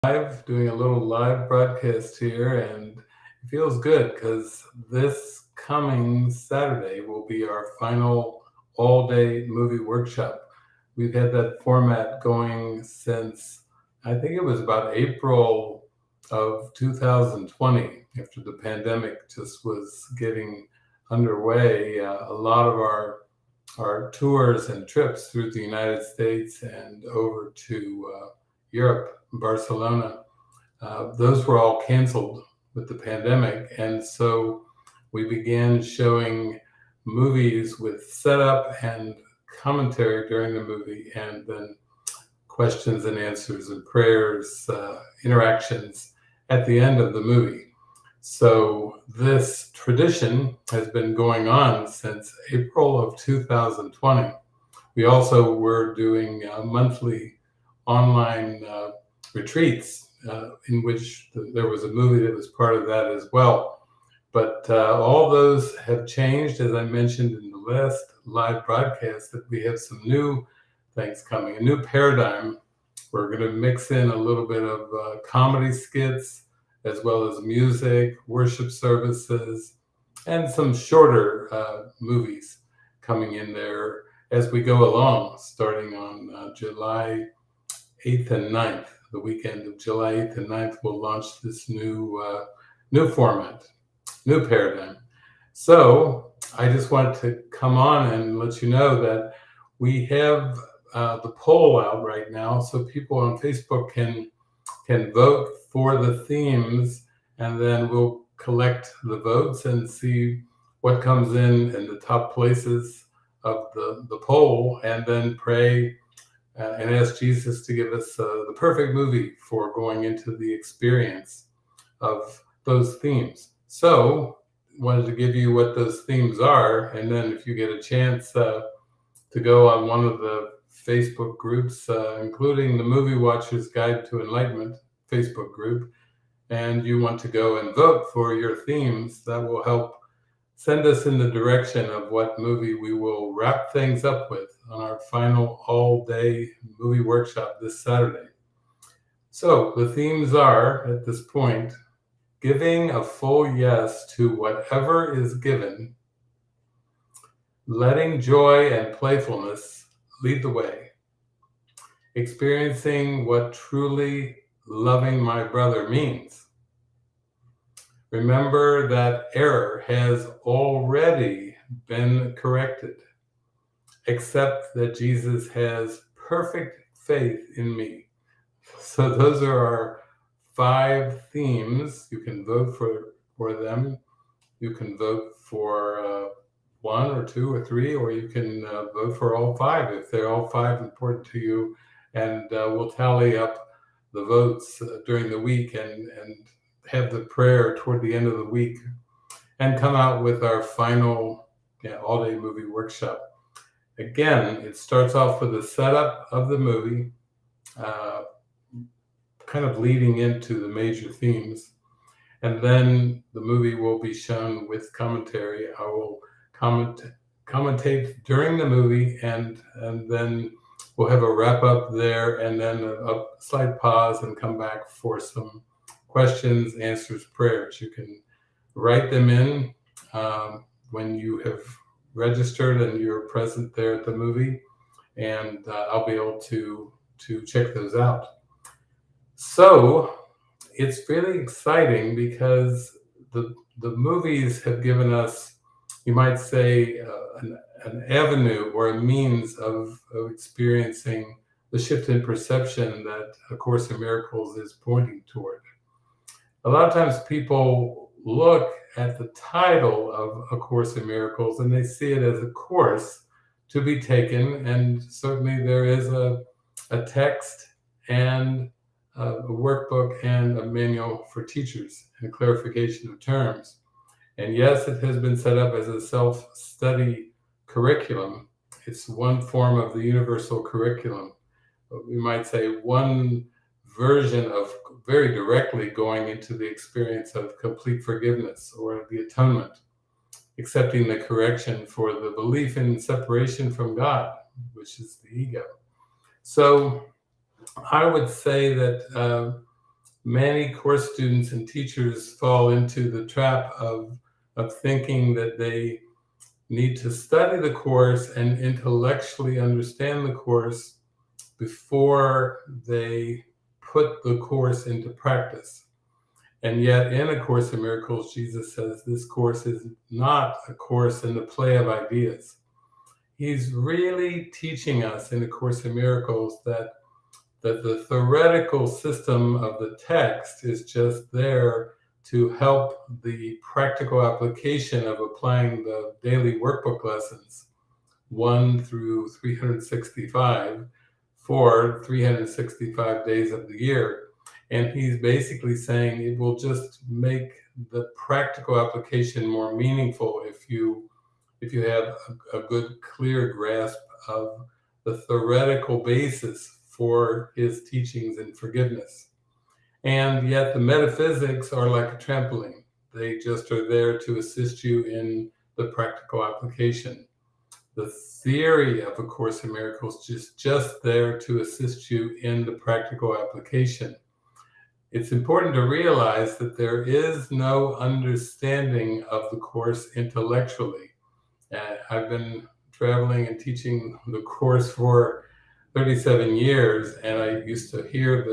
Doing a little live broadcast here, and it feels good because this coming Saturday will be our final all-day movie workshop. We've had that format going since I think it was about April of 2020, after the pandemic just was getting underway. A lot of our tours and trips through the United States and over to Europe, Barcelona, those were all canceled with the pandemic. And so we began showing movies with setup and commentary during the movie, and then questions and answers and prayers, interactions at the end of the movie. So this tradition has been going on since April of 2020. We also were doing monthly online retreats in which there was a movie that was part of that as well. But all those have changed, as I mentioned in the last live broadcast, that we have some new things coming, a new paradigm. We're going to mix in a little bit of comedy skits, as well as music, worship services, and some shorter movies coming in there as we go along, starting on July 8th and 9th. The weekend of July 8th and 9th, we'll launch this new format, new paradigm. So I just wanted to come on and let you know that we have the poll out right now, so people on Facebook can vote for the themes, and then we'll collect the votes and see what comes in the top places of the poll, and then pray and ask Jesus to give us the perfect movie for going into the experience of those themes. So wanted to give you what those themes are, and then if you get a chance to go on one of the Facebook groups, including the Movie Watcher's Guide to Enlightenment Facebook group, and you want to go and vote for your themes, that will help send us in the direction of what movie we will wrap things up with on our final all-day movie workshop this Saturday. So the themes are, at this point, giving a full yes to whatever is given, letting joy and playfulness lead the way, experiencing what truly loving my brother means. Remember that error has already been corrected. Accept that Jesus has perfect faith in me. So those are our 5 themes. You can vote for them. You can vote for 1 or 2 or 3, or you can vote for all 5 if they're all 5 important to you. And we'll tally up the votes during the week and have the prayer toward the end of the week, and come out with our final all-day movie workshop. Again, it starts off with a setup of the movie, kind of leading into the major themes, and then the movie will be shown with commentary. I will commentate during the movie, and then we'll have a wrap up there, and then a slight pause and come back for some questions, answers, prayers. You can write them in when you have registered and you're present there at the movie, and I'll be able to check those out. So it's really exciting because the movies have given us, you might say, an avenue or a means of experiencing the shift in perception that A Course in Miracles is pointing toward. A lot of times people look at the title of A Course in Miracles and they see it as a course to be taken, and certainly there is a text and a workbook and a manual for teachers and a clarification of terms. And yes, it has been set up as a self-study curriculum. It's one form of the universal curriculum. We might say one version of very directly going into the experience of complete forgiveness or the atonement, accepting the correction for the belief in separation from God, which is the ego. So I would say that many course students and teachers fall into the trap of thinking that they need to study the course and intellectually understand the course before they put the course into practice. And yet, in A Course in Miracles, Jesus says this course is not a course in the play of ideas. He's really teaching us in A Course in Miracles that the theoretical system of the text is just there to help the practical application of applying the daily workbook lessons 1 through 365 for 365 days of the year. And he's basically saying it will just make the practical application more meaningful if you have a good, clear grasp of the theoretical basis for his teachings in forgiveness. And yet the metaphysics are like a trampoline. They just are there to assist you in the practical application. The theory of A Course in Miracles is just there to assist you in the practical application. It's important to realize that there is no understanding of the course intellectually. I've been traveling and teaching the course for 37 years, and I used to hear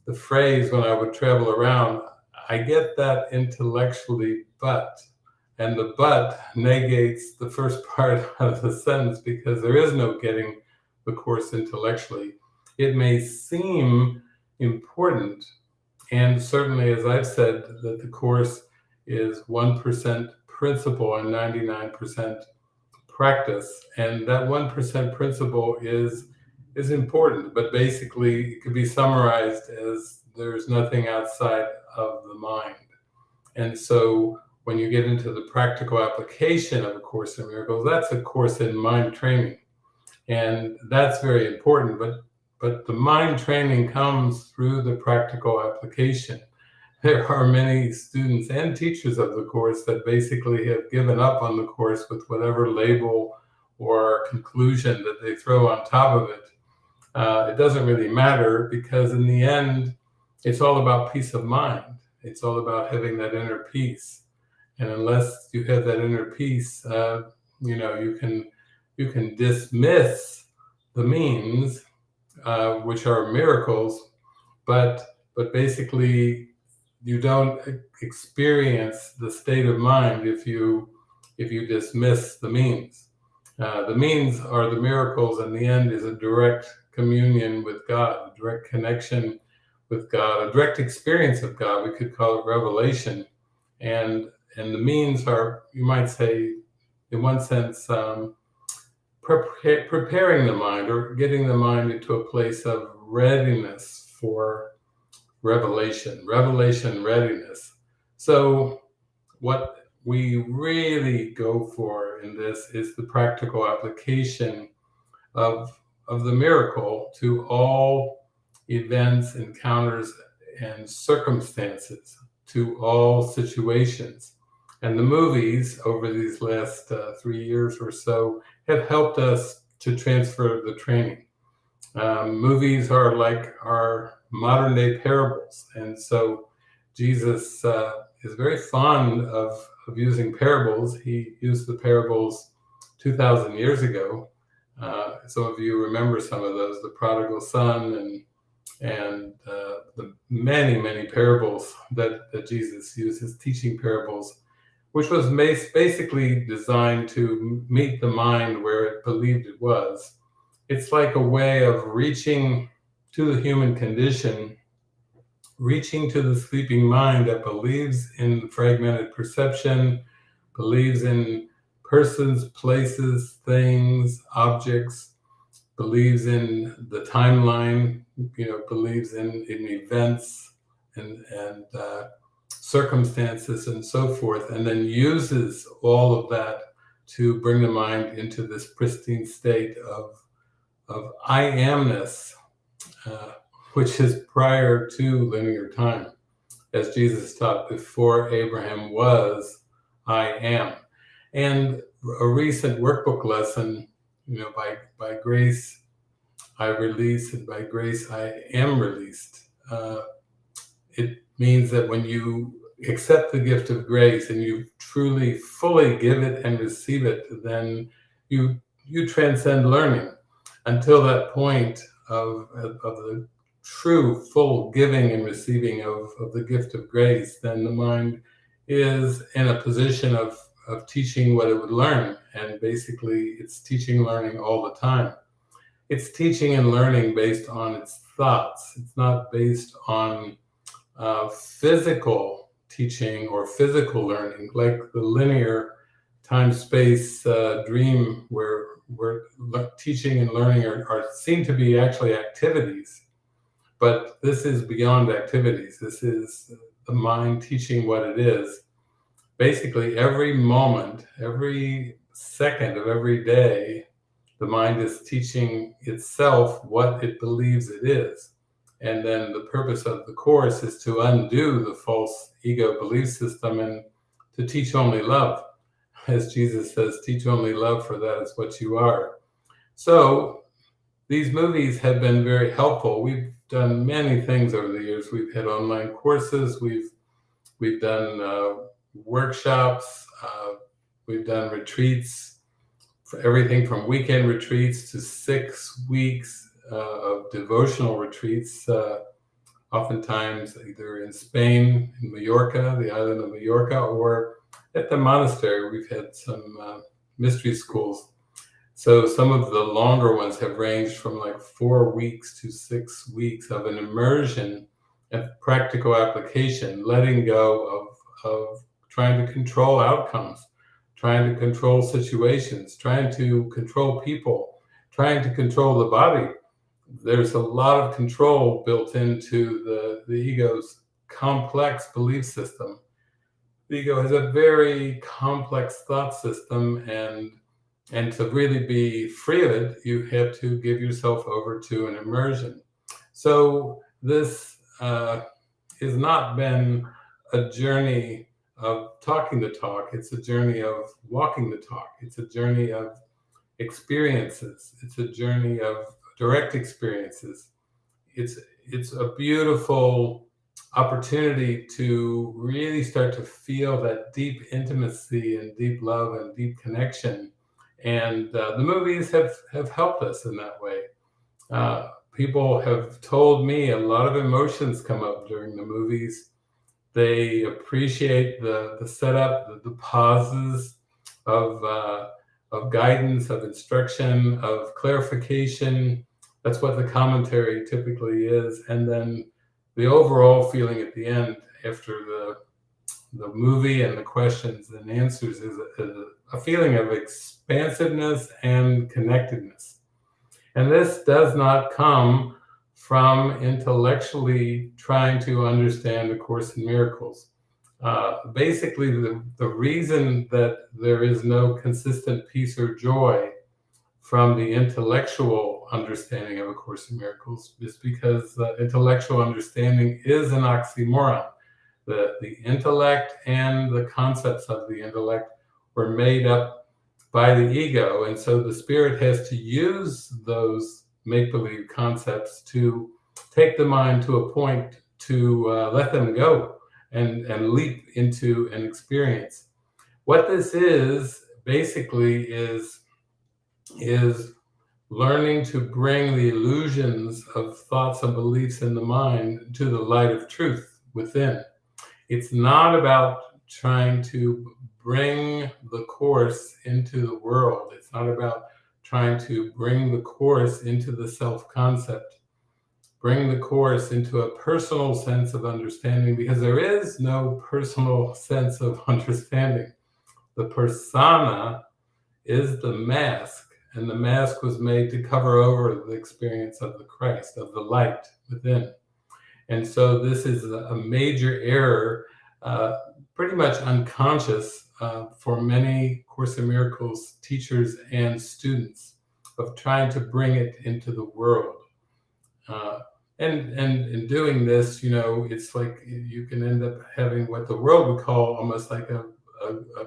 the phrase when I would travel around, I get that intellectually, and the but negates the first part of the sentence because there is no getting the course intellectually. It may seem important, and certainly, as I've said, that the course is 1% principle and 99% practice, and that 1% principle is important, but basically it could be summarized as there's nothing outside of the mind. And so when you get into the practical application of A Course in Miracles, that's a course in mind training. And that's very important, but the mind training comes through the practical application. There are many students and teachers of the course that basically have given up on the course with whatever label or conclusion that they throw on top of it. It doesn't really matter because in the end, it's all about peace of mind. It's all about having that inner peace. And unless you have that inner peace, you can dismiss the means, which are miracles, but basically you don't experience the state of mind if you dismiss the means. The means are the miracles, and the end is a direct communion with God, a direct connection with God, a direct experience of God. We could call it revelation. And the means are, you might say, in one sense, preparing the mind or getting the mind into a place of readiness for revelation readiness. So what we really go for in this is the practical application of the miracle to all events, encounters, and circumstances, to all situations. And the movies over these last 3 years or so have helped us to transfer the training. Movies are like our modern day parables. And so Jesus is very fond of using parables. He used the parables 2,000 years ago. Some of you remember some of those, the prodigal son and the many parables that Jesus uses, teaching parables, which was basically designed to meet the mind where it believed it was. It's like a way of reaching to the human condition, reaching to the sleeping mind that believes in fragmented perception, believes in persons, places, things, objects, believes in the timeline, believes in events and circumstances and so forth, and then uses all of that to bring the mind into this pristine state of I amness, which is prior to linear time. As Jesus taught, before Abraham was, I am. And a recent workbook lesson, by grace I release, and by grace I am released, it means that when you accept the gift of grace and you truly, fully give it and receive it, then you transcend learning. Until that point of the true, full giving and receiving of the gift of grace, then the mind is in a position of teaching what it would learn. And basically, it's teaching, learning all the time. It's teaching and learning based on its thoughts. It's not based on physical teaching or physical learning, like the linear time-space dream where teaching and learning are seem to be actually activities. But this is beyond activities. This is the mind teaching what it is. Basically, every moment, every second of every day, the mind is teaching itself what it believes it is. And then the purpose of the course is to undo the false ego belief system and to teach only love. As Jesus says, teach only love, for that is what you are. So these movies have been very helpful. We've done many things over the years. We've had online courses. We've done workshops. We've done retreats, for everything from weekend retreats to 6 weeks of devotional retreats, oftentimes either in Spain, in Mallorca, the island of Mallorca, or at the monastery. We've had some mystery schools. So some of the longer ones have ranged from like 4 weeks to 6 weeks of an immersion and practical application, letting go of trying to control outcomes, trying to control situations, trying to control people, trying to control the body. There's a lot of control built into the ego's complex belief system. The ego has a very complex thought system, and to really be free of it, you have to give yourself over to an immersion. So this has not been a journey of talking the talk. It's a journey of walking the talk. It's a journey of experiences. It's a journey of direct experiences. It's a beautiful opportunity to really start to feel that deep intimacy and deep love and deep connection. And the movies have helped us in that way. People have told me a lot of emotions come up during the movies. They appreciate the setup, the pauses of guidance, of instruction, of clarification. That's what the commentary typically is. And then the overall feeling at the end, after the movie and the questions and answers, is a feeling of expansiveness and connectedness. And this does not come from intellectually trying to understand A Course in Miracles. Basically, the reason that there is no consistent peace or joy from the intellectual understanding of A Course in Miracles is because intellectual understanding is an oxymoron. The intellect and the concepts of the intellect were made up by the ego, and so the spirit has to use those make-believe concepts to take the mind to a point to let them go and leap into an experience. What this is basically is learning to bring the illusions of thoughts and beliefs in the mind to the light of truth within. It's not about trying to bring the Course into the world. It's not about trying to bring the Course into the self-concept. Bring the Course into a personal sense of understanding, because there is no personal sense of understanding. The persona is the mask, and the mask was made to cover over the experience of the Christ, of the light within. And so this is a major error, pretty much unconscious for many Course in Miracles teachers and students, of trying to bring it into the world. And in doing this, it's like you can end up having what the world would call almost like a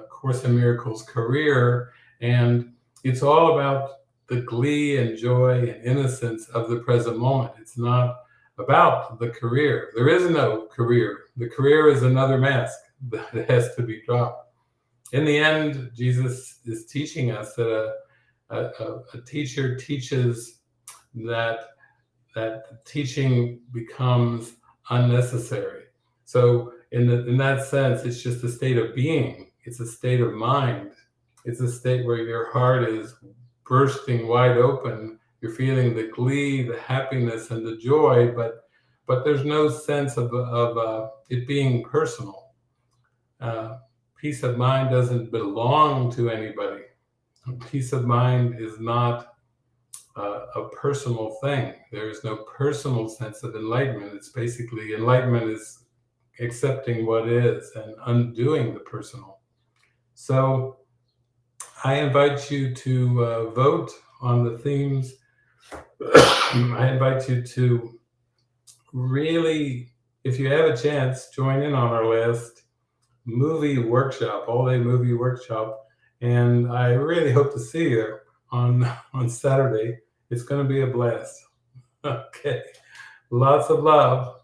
Course in Miracles career. And it's all about the glee and joy and innocence of the present moment. It's not about the career. There is no career. The career is another mask that has to be dropped. In the end, Jesus is teaching us that a teacher teaches that teaching becomes unnecessary. So in that sense, it's just a state of being. It's a state of mind. It's a state where your heart is bursting wide open. You're feeling the glee, the happiness, and the joy, but there's no sense of it being personal. Peace of mind doesn't belong to anybody. Peace of mind is not a personal thing. There is no personal sense of enlightenment. It's basically, enlightenment is accepting what is and undoing the personal. So I invite you to vote on the themes. I invite you to really, if you have a chance, join in on our last movie workshop, all-day movie workshop. And I really hope to see you on Saturday. It's going to be a blast. Okay. Lots of love.